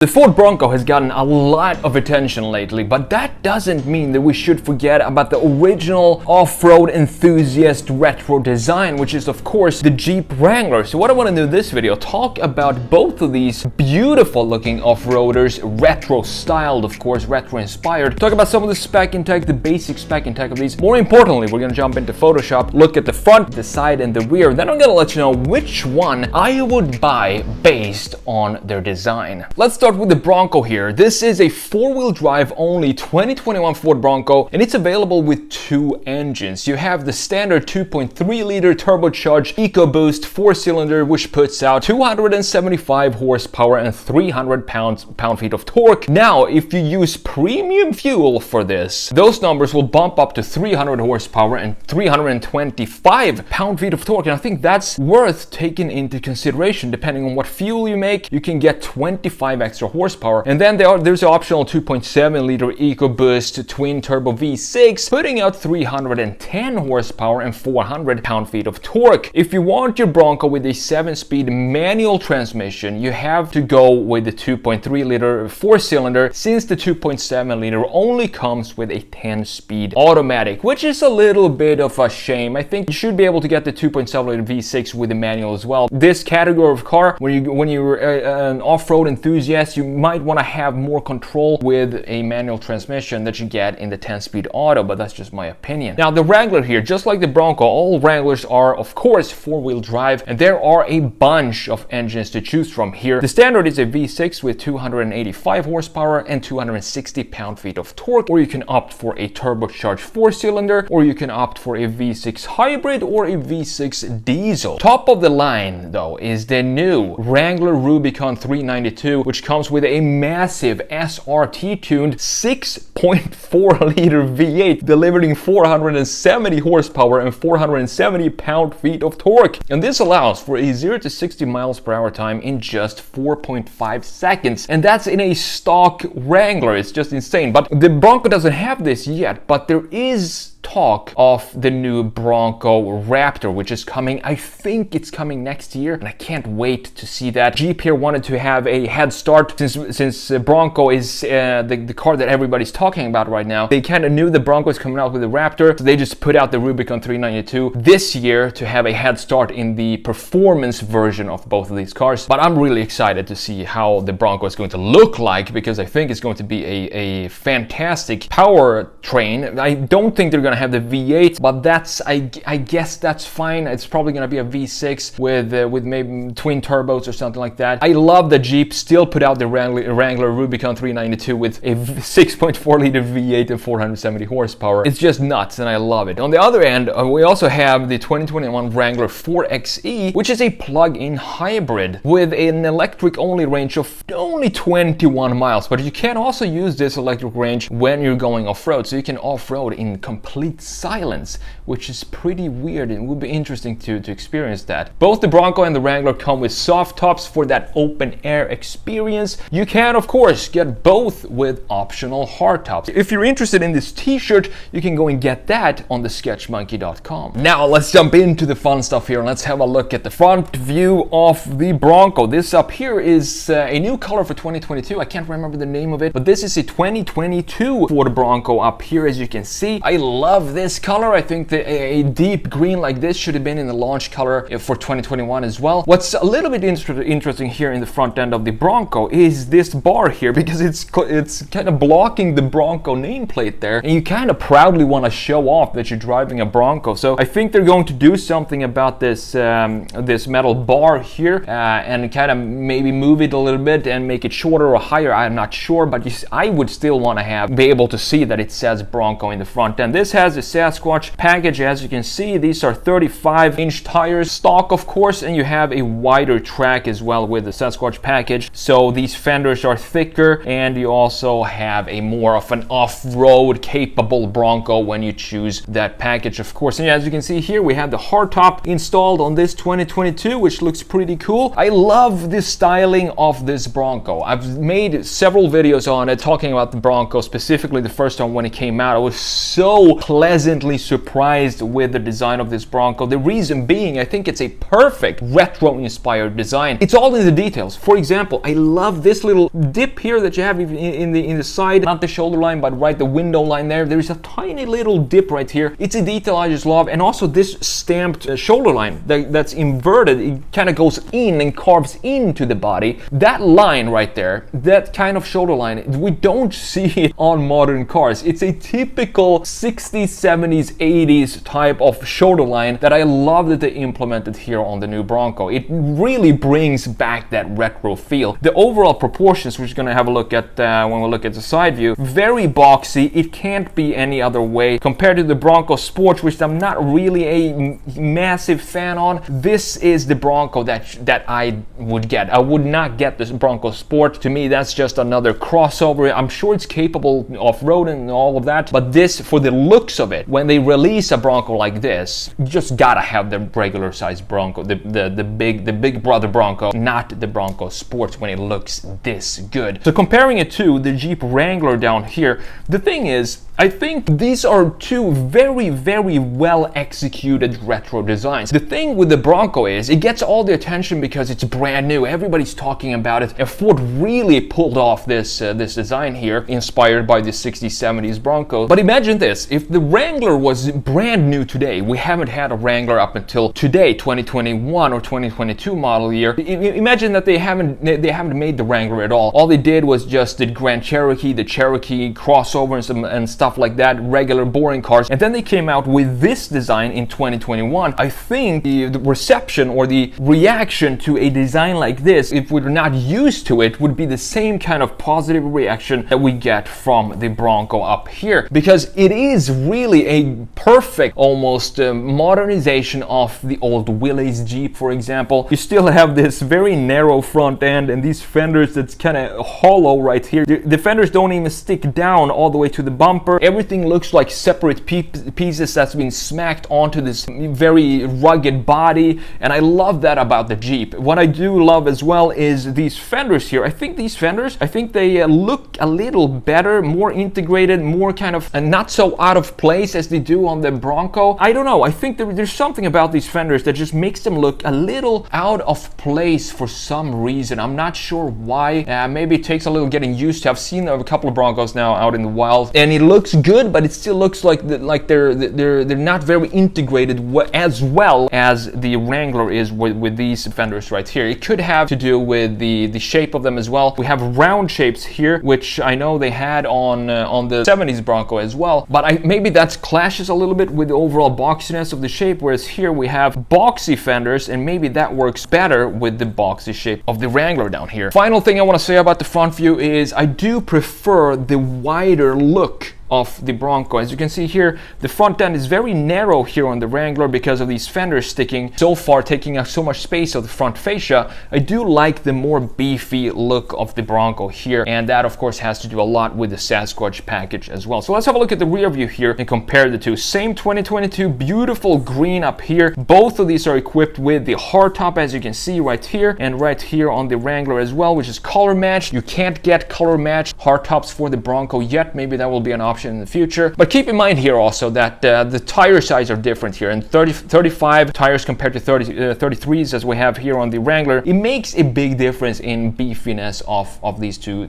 The Ford Bronco has gotten a lot of attention lately, but that doesn't mean that we should forget about the original off-road enthusiast retro design, which is of course the Jeep Wrangler. So what I want to do in this video, talk about both of these beautiful looking off-roaders, retro styled of course, retro inspired. Talk about some of the spec and tech, the basic spec and tech of these. More importantly, we're going to jump into Photoshop, look at the front, the side and the rear. Then I'm going to let you know which one I would buy based on their design. Let's start with the Bronco here. This is a four-wheel drive only 2021 Ford Bronco, and it's available with two engines. You have the standard 2.3 liter turbocharged EcoBoost 4-cylinder, which puts out 275 horsepower and 300 pound-feet of torque. Now, if you use premium fuel for this, those numbers will bump up to 300 horsepower and 325 pound-feet of torque, and I think that's worth taking into consideration. Depending on what fuel you make, you can get 25 extra horsepower. And then there's the optional 2.7 liter EcoBoost twin turbo V6, putting out 310 horsepower and 400 pound-feet of torque. If you want your Bronco with a 7-speed manual transmission, you have to go with the 2.3 liter 4-cylinder, since the 2.7 liter only comes with a 10-speed automatic, which is a little bit of a shame. I think you should be able to get the 2.7 liter V6 with the manual as well. This category of car, when you're an off-road enthusiast, you might want to have more control with a manual transmission that you get in the 10-speed auto, but that's just my opinion. Now the Wrangler here, just like the Bronco, all Wranglers are of course four-wheel drive, and there are a bunch of engines to choose from here. The standard is a V6 with 285 horsepower and 260 pound-feet of torque, or you can opt for a turbocharged 4-cylinder, or you can opt for a V6 hybrid or a V6 diesel. Top of the line though is the new Wrangler Rubicon 392, which comes with a massive SRT-tuned 6.4 liter V8 delivering 470 horsepower and 470 pound-feet of torque. And this allows for a 0 to 60 miles per hour time in just 4.5 seconds. And that's in a stock Wrangler. It's just insane. But the Bronco doesn't have this yet, but there is talk of the new Bronco Raptor, which is coming. I think it's coming next year, and I can't wait to see that. Jeep here wanted to have a head start since Bronco is the car that everybody's talking about right now. They kind of knew the Bronco is coming out with the Raptor, so they just put out the Rubicon 392 this year to have a head start in the performance version of both of these cars. But I'm really excited to see how the Bronco is going to look like, because I think it's going to be a fantastic power train. I don't think they're going to have the V8, but that's I guess that's fine. It's probably going to be a V6 with maybe twin turbos or something like that. I love that Jeep still put out the Wrangler Rubicon 392 with a 6.4 liter V8 and 470 horsepower. It's just nuts, and I love it. On the other end, we also have the 2021 Wrangler 4xe, which is a plug-in hybrid with an electric-only range of only 21 miles. But you can also use this electric range when you're going off-road, so you can off-road in complete silence, which is pretty weird, and would be interesting to experience that. Both the Bronco and the Wrangler come with soft tops for that open air experience. You can of course get both with optional hard tops. If you're interested in this t-shirt, you can go and get that on thesketchmonkey.com. Now let's jump into the fun stuff here, and let's have a look at the front view of the Bronco. This up here is a new color for 2022. I can't remember the name of it, but this is a 2022 Ford Bronco up here, as you can see. I love this color. I think that a deep green like this should have been in the launch color for 2021 as well. What's a little bit interesting here in the front end of the Bronco is this bar here, because it's kind of blocking the Bronco nameplate there, and you kind of proudly want to show off that you're driving a Bronco. So I think they're going to do something about this this metal bar here, and kind of maybe move it a little bit and make it shorter or higher. I'm not sure, but I would still want to be able to see that it says Bronco in the front end. This has a Sasquatch package, as you can see. These are 35-inch tires, stock of course, and you have a wider track as well with the Sasquatch package. So these fenders are thicker, and you also have a more of an off-road capable Bronco when you choose that package, of course. And as you can see here, we have the hardtop installed on this 2022, which looks pretty cool. I love the styling of this Bronco. I've made several videos on it talking about the Bronco, specifically the first time when it came out. I was so pleasantly surprised with the design of this Bronco. The reason being, I think it's a perfect retro-inspired design. It's all in the details. For example, I love this little dip here that you have in the side, not the shoulder line, but right the window line there. There is a tiny little dip right here. It's a detail I just love. And also this stamped shoulder line that's inverted. It kind of goes in and carves into the body. That line right there, that kind of shoulder line, we don't see it on modern cars. It's a typical 60s, 70s, 80s type of shoulder line that I love that they implemented here on the new Bronco. It really brings back that retro feel. The overall proportions, we're just going to have a look at when we look at the side view, very boxy. It can't be any other way compared to the Bronco Sport, which I'm not really a massive fan on. This is the Bronco that I would get. I would not get this Bronco Sport. To me, that's just another crossover. I'm sure it's capable of road and all of that, but this, for the looks of it, when they release a Bronco like this, you just gotta have the regular size Bronco, the big brother Bronco, not the Bronco Sport when it looks this good. So comparing it to the Jeep Wrangler down here, the thing is, I think these are two very, very well executed retro designs. The thing with the Bronco is it gets all the attention because it's brand new. Everybody's talking about it, and Ford really pulled off this design here, inspired by the 60s, 70s Bronco. But imagine this: if the Wrangler was brand new today, we haven't had a Wrangler up until today, 2021 or 2022 model year. Imagine that they haven't made the Wrangler at all. All they did was just the Grand Cherokee, the Cherokee crossover and stuff like that, regular boring cars, and then they came out with this design in 2021. I think the reception or the reaction to a design like this, if we're not used to it, would be the same kind of positive reaction that we get from the Bronco up here, because it is really a perfect almost modernization of the old Willys Jeep, for example. You still have this very narrow front end and these fenders that's kind of hollow right here. The fenders don't even stick down all the way to the bumper. Everything looks like separate pieces that's been smacked onto this very rugged body, and I love that about the Jeep. What I do love as well is these fenders here. I think these fenders, they look a little better, more integrated, more kind of not so out of place as they do on the Bronco. I don't know, I think there's something about these fenders that just makes them look a little out of place for some reason. I'm not sure why. Maybe it takes a little getting used to. I've seen a couple of Broncos now out in the wild, and it looks good, but it still looks like they're not very integrated as well as the Wrangler is with these fenders right here. It could have to do with the shape of them as well. We have round shapes here, which I know they had on the 70s Bronco as well, but maybe that clashes a little bit with the overall boxiness of the shape, whereas here we have boxy fenders, and maybe that works better with the boxy shape of the Wrangler down here. Final thing I want to say about the front view is I do prefer the wider look of the Bronco. As you can see here, the front end is very narrow here on the Wrangler because of these fenders sticking so far, taking up so much space of the front fascia. I do like the more beefy look of the Bronco here, and that of course has to do a lot with the Sasquatch package as well. So let's have a look at the rear view here and compare the two. Same 2022, beautiful green up here. Both of these are equipped with the hardtop, as you can see right here, and right here on the Wrangler as well, which is color matched. You can't get color matched hardtops for the Bronco yet. Maybe that will be an option in the future, but keep in mind here also that the tire size are different here, and 35 tires compared to 33s as we have here on the Wrangler. It makes a big difference in beefiness of these two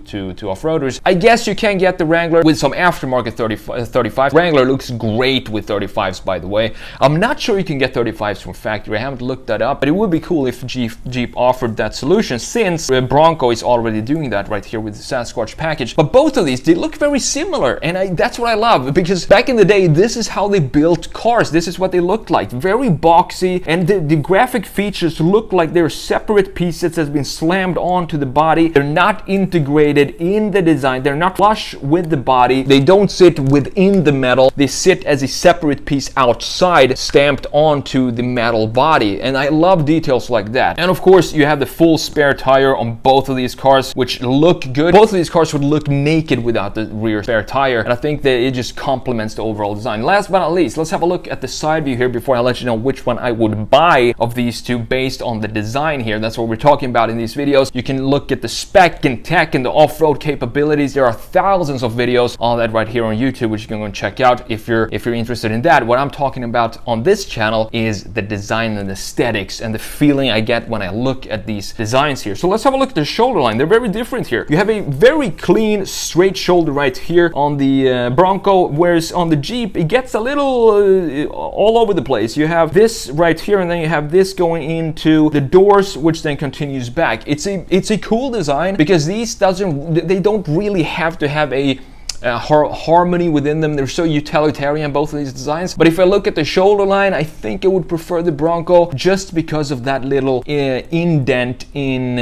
off-roaders. I guess you can get the Wrangler with some aftermarket 35. Wrangler looks great with 35s, by the way. I'm not sure you can get 35s from factory. I haven't looked that up, but it would be cool if Jeep offered that solution, since Bronco is already doing that right here with the Sasquatch package. But both of these, they look very similar, and that's what I love, because back in the day, this is how they built cars. This is what they looked like. Very boxy, and the graphic features look like they're separate pieces that's been slammed onto the body. They're not integrated in the design. They're not flush with the body. They don't sit within the metal. They sit as a separate piece outside, stamped onto the metal body, and I love details like that. And of course, you have the full spare tire on both of these cars, which look good. Both of these cars would look naked without the rear spare tire, and I think think that it just complements the overall design. Last but not least, let's have a look at the side view here before I let you know which one I would buy of these two based on the design here. That's what we're talking about in these videos. You can look at the spec and tech and the off-road capabilities. There are thousands of videos on that right here on YouTube, which you can go and check out if you're interested in that. What I'm talking about on this channel is the design and aesthetics and the feeling I get when I look at these designs here. So let's have a look at the shoulder line. They're very different here. You have a very clean, straight shoulder right here on the Bronco, whereas on the Jeep, it gets a little all over the place. You have this right here, and then you have this going into the doors, which then continues back. It's a cool design because these they don't really have to have a harmony within them. They're so utilitarian, both of these designs. But if I look at the shoulder line, I think I would prefer the Bronco just because of that little indent in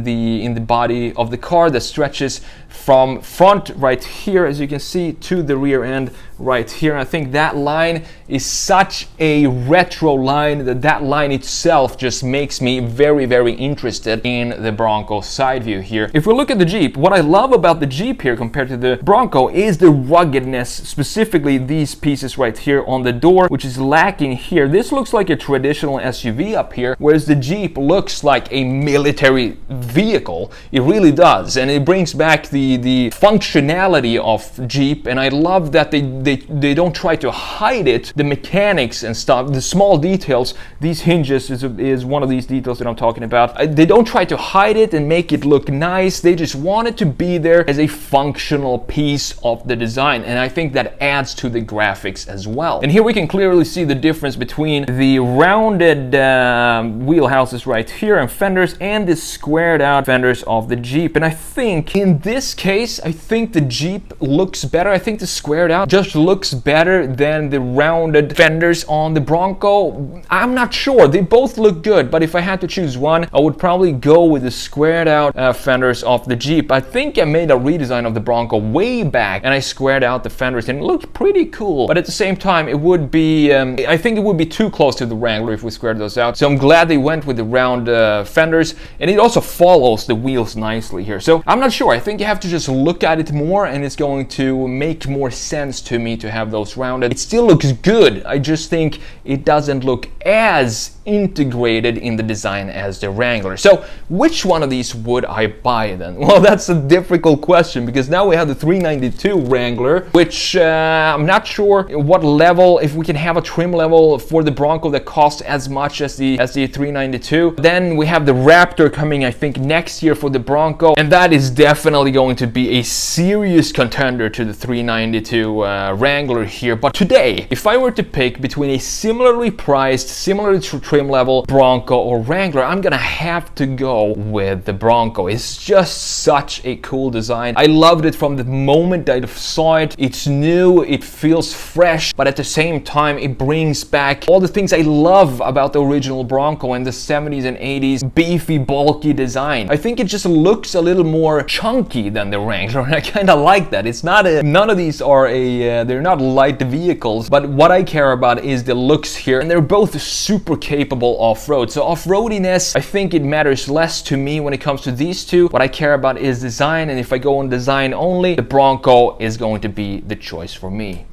the body of the car that stretches from front right here, as you can see, to the rear end right here. And I think that line is such a retro line that line itself just makes me very, very interested in the Bronco side view here. If we look at the Jeep, what I love about the Jeep here compared to the Bronco is the ruggedness, specifically these pieces right here on the door, which is lacking here. This looks like a traditional SUV up here, whereas the Jeep looks like a military vehicle. It really does, and it brings back the functionality of Jeep, and I love that they don't try to hide it, the mechanics and stuff, the small details. These hinges is one of these details that I'm talking about. They don't try to hide it and make it look nice. They just want it to be there as a functional piece of the design, and I think that adds to the graphics as well. And here we can clearly see the difference between the rounded wheelhouses right here and fenders and the squared out fenders of the Jeep. And I think in this case, I think the Jeep looks better. I think the squared out just looks better than the rounded fenders on the Bronco. I'm not sure. They both look good, but if I had to choose one, I would probably go with the squared out fenders of the Jeep. I think I made a redesign of the Bronco way back, and I squared out the fenders, and it looked pretty cool. But at the same time, it would be, I think it would be too close to the Wrangler if we squared those out. So I'm glad they went with the round fenders, and it also follows the wheels nicely here. So I'm not sure. I think you have to just look at it more, and it's going to make more sense to me to have those rounded. It still looks good. I just think it doesn't look as integrated in the design as the Wrangler. So which one of these would I buy then? Well, that's a difficult question because now we have the 392 Wrangler, which I'm not sure what level, if we can have a trim level for the Bronco that costs as much as the 392. Then we have the Raptor coming, I think, next year for the Bronco, and that is definitely going to be a serious contender to the 392 Wrangler here. But today, if I were to pick between a similarly priced, similar to trim level Bronco or Wrangler, I'm gonna have to go with the Bronco. It's just such a cool design. I loved it from the moment I saw it. It's new, it feels fresh, but at the same time it brings back all the things I love about the original Bronco in the 70s and 80s beefy, bulky design. I think it just looks a little more chunky than the Wrangler, and I kind of like that. It's not none of these are they're not light vehicles, but what I care about is the looks here, and they're both super capable off-road. So off-roadiness, I think it matters less to me when it comes to these two. What I care about is design, and if I go on design only, the Bronco is going to be the choice for me.